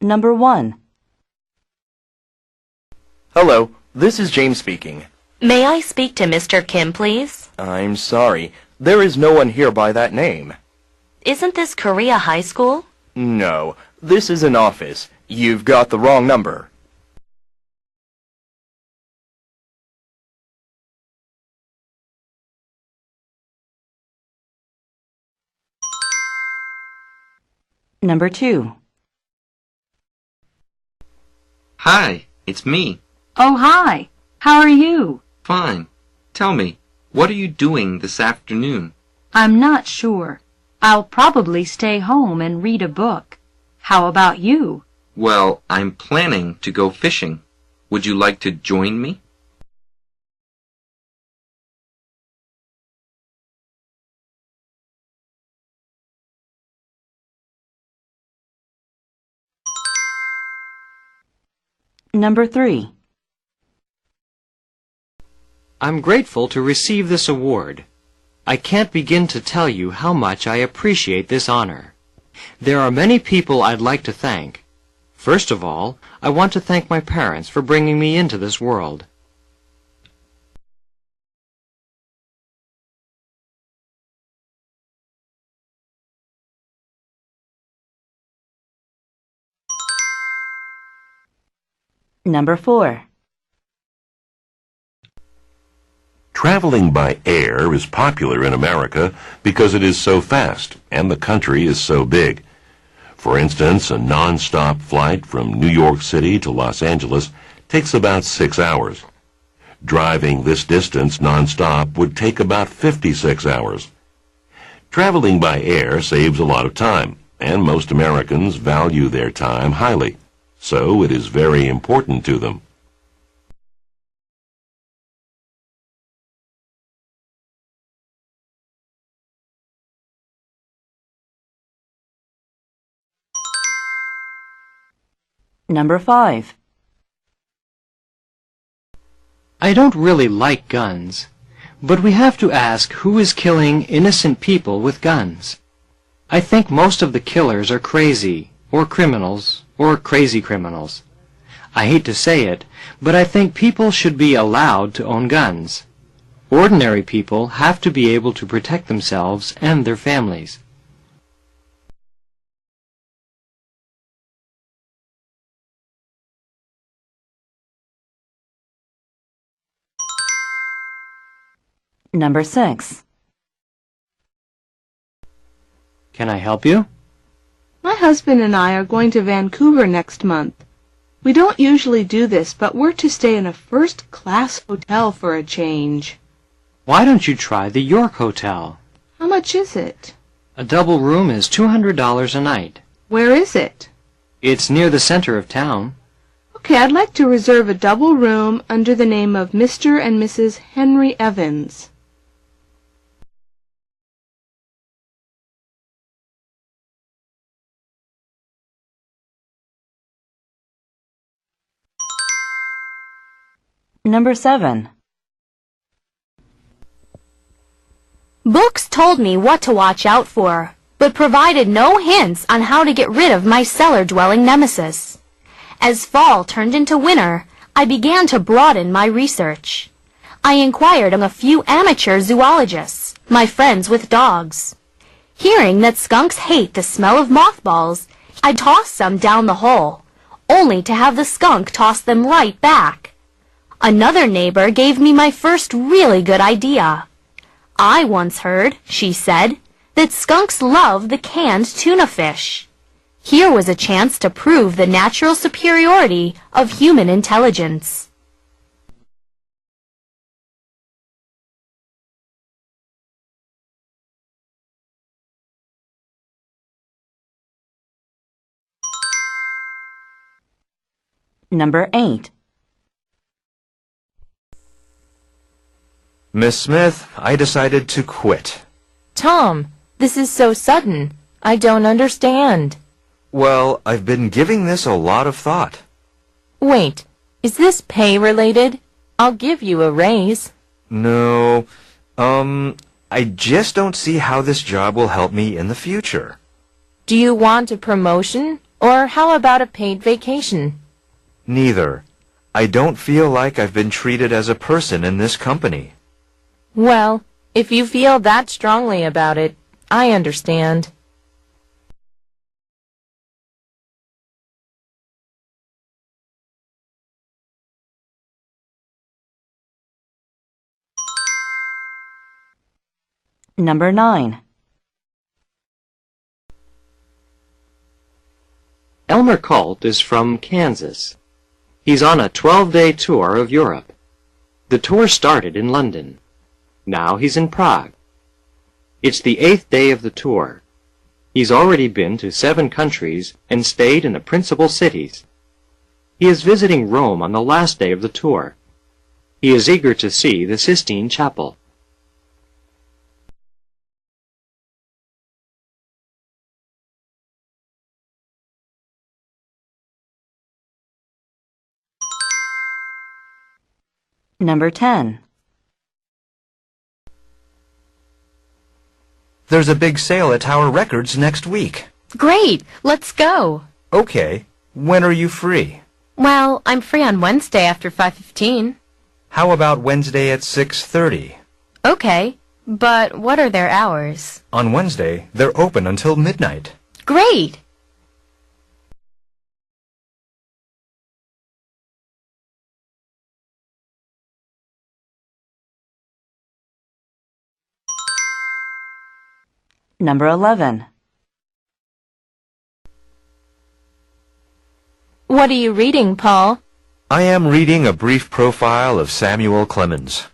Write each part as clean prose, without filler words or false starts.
Number 1. Hello, this is James speaking. May I speak to Mr. Kim, please? I'm sorry, there is no one here by that name. Isn't this Korea High School? No, this is an office. You've got the wrong number. Number 2. Hi, it's me. Oh, hi. How are you? Fine. Tell me, what are you doing this afternoon? I'm not sure. I'll probably stay home and read a book. How about you? Well, I'm planning to go fishing. Would you like to join me? Number 3. I'm grateful to receive this award. I can't begin to tell you how much I appreciate this honor. There are many people I'd like to thank. First of all, I want to thank my parents for bringing me into this world. Number 4. Traveling by air is popular in America because it is so fast and the country is so big. For instance, a non-stop flight from New York City to Los Angeles takes about 6 hours. Driving this distance non-stop would take about 56 hours. Traveling by air saves a lot of time, and most Americans value their time highly, so it is very important to them. Number 5. I don't really like guns, but we have to ask who is killing innocent people with guns. I think most of the killers are crazy, or criminals, or crazy criminals. I hate to say it, but I think people should be allowed to own guns. Ordinary people have to be able to protect themselves and their families. Number 6. Can I help you? My husband and I are going to Vancouver next month. We don't usually do this, but we're to stay in a first-class hotel for a change. Why don't you try the York Hotel? How much is it? A double room is $200 a night. Where is it? It's near the center of town. Okay, I'd like to reserve a double room under the name of Mr. and Mrs. Henry Evans. Number 7. Books told me what to watch out for, but provided no hints on how to get rid of my cellar-dwelling nemesis. As fall turned into winter, I began to broaden my research. I inquired of a few amateur zoologists, my friends with dogs. Hearing that skunks hate the smell of mothballs, I tossed some down the hole, only to have the skunk toss them right back. Another neighbor gave me my first really good idea. I once heard, she said, that skunks love the canned tuna fish. Here was a chance to prove the natural superiority of human intelligence. Number 8. Miss Smith, I decided to quit. Tom, this is so sudden. I don't understand. Well, I've been giving this a lot of thought. Wait, is this pay related? I'll give you a raise. No, I just don't see how this job will help me in the future. Do you want a promotion Or how about a paid vacation? Neither. I don't feel like I've been treated as a person in this company. Well, if you feel that strongly about it, I understand. Number 9. Elmer Colt is from Kansas. He's on a 12-day tour of Europe. The tour started in London. Now he's in Prague. It's the 8th day of the tour. He's already been to 7 countries and stayed in the principal cities. He is visiting Rome on the last day of the tour. He is eager to see the Sistine Chapel. Number 10. There's a big sale at Tower Records next week. Great! Let's go! Okay. When are you free? Well, I'm free on Wednesday after 5:15. How about Wednesday at 6:30? Okay, but what are their hours? On Wednesday, they're open until midnight. Great! Number 11. What are you reading, Paul? I am reading a brief profile of Samuel Clemens.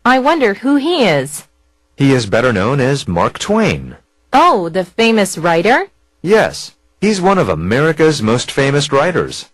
I wonder who he is. He is better known as Mark Twain. Oh, the famous writer? Yes, he's one of America's most famous writers.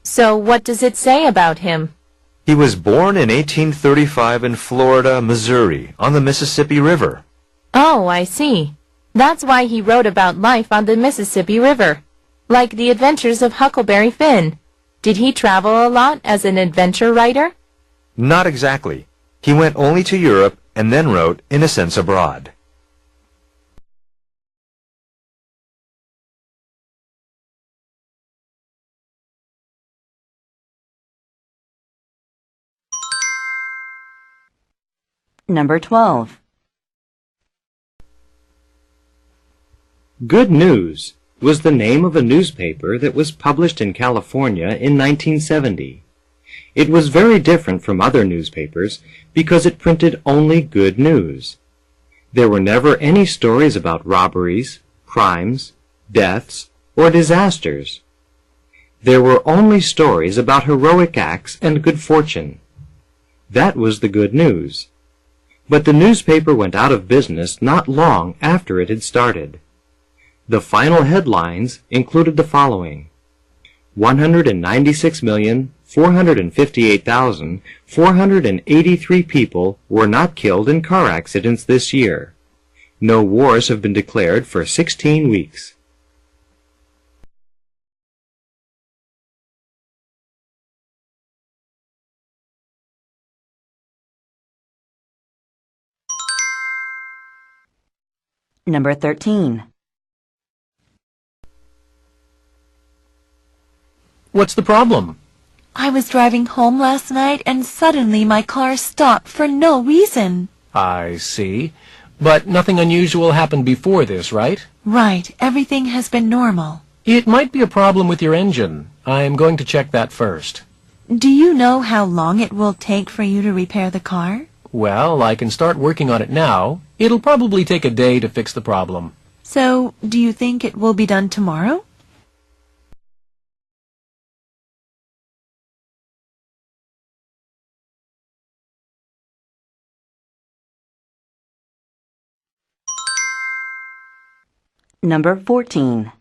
So what does it say about him? He was born in 1835 in Florida, Missouri, on the Mississippi River. Oh, I see. That's why he wrote about life on the Mississippi River, like the adventures of Huckleberry Finn. Did he travel a lot as an adventure writer? Not exactly. He went only to Europe and then wrote Innocents Abroad. Number 12. Good News was the name of a newspaper that was published in California in 1970. It was very different from other newspapers because it printed only good news. There were never any stories about robberies, crimes, deaths, or disasters. There were only stories about heroic acts and good fortune. That was the good news. But the newspaper went out of business not long after it had started. The final headlines included the following: 196,458,483 people were not killed in car accidents this year. No wars have been declared for 16 weeks. Number 13. What's the problem? I was driving home last night and suddenly my car stopped for no reason. I see. But nothing unusual happened before this, right? Right. Everything has been normal. It might be a problem with your engine. I'm going to check that first. Do you know how long it will take for you to repair the car? Well, I can start working on it now. It'll probably take a day to fix the problem. So, do you think it will be done tomorrow? Number 14.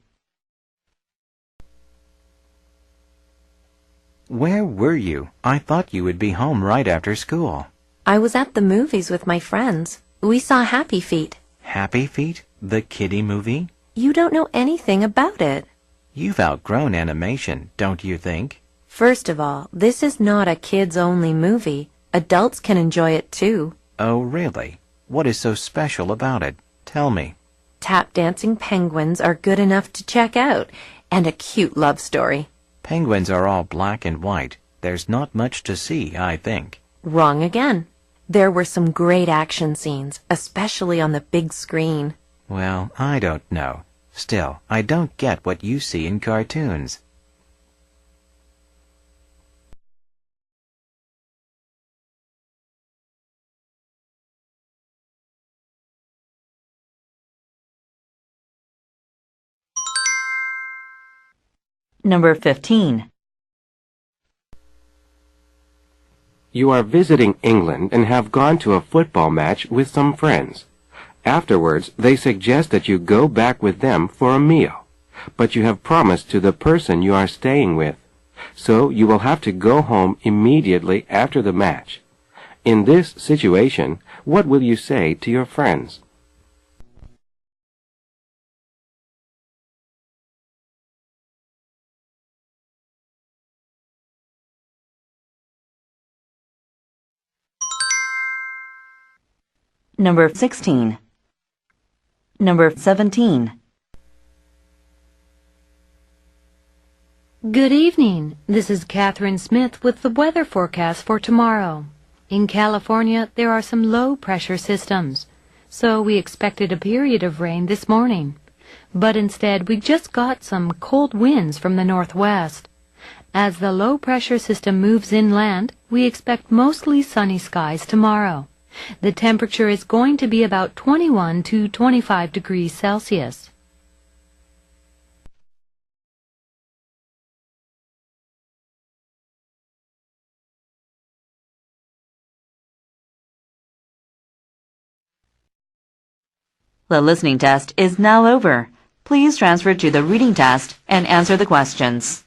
Where were you? I thought you would be home right after school. I was at the movies with my friends. We saw Happy Feet. Happy Feet? The kiddie movie? You don't know anything about it. You've outgrown animation, don't you think? First of all, this is not a kids-only movie. Adults can enjoy it too. Oh, really? What is so special about it? Tell me. Tap dancing penguins are good enough to check out, And a cute love story. Penguins are all black and white. There's not much to see, I think. Wrong again. There were some great action scenes, especially on the big screen. Well, I don't know. Still, I don't get what you see in cartoons. Number 15. You are visiting England and have gone to a football match with some friends. Afterwards, they suggest that you go back with them for a meal, but you have promised to the person you are staying with, so you will have to go home immediately after the match. In this situation, what will you say to your friends? Number 16. Number 17. Good evening. This is Catherine Smith with the weather forecast for tomorrow. In California, there are some low-pressure systems, so we expected a period of rain this morning. But instead, we just got some cold winds from the northwest. As the low-pressure system moves inland, we expect mostly sunny skies tomorrow. The temperature is going to be about 21 to 25 degrees Celsius. The listening test is now over. Please transfer to the reading test and answer the questions.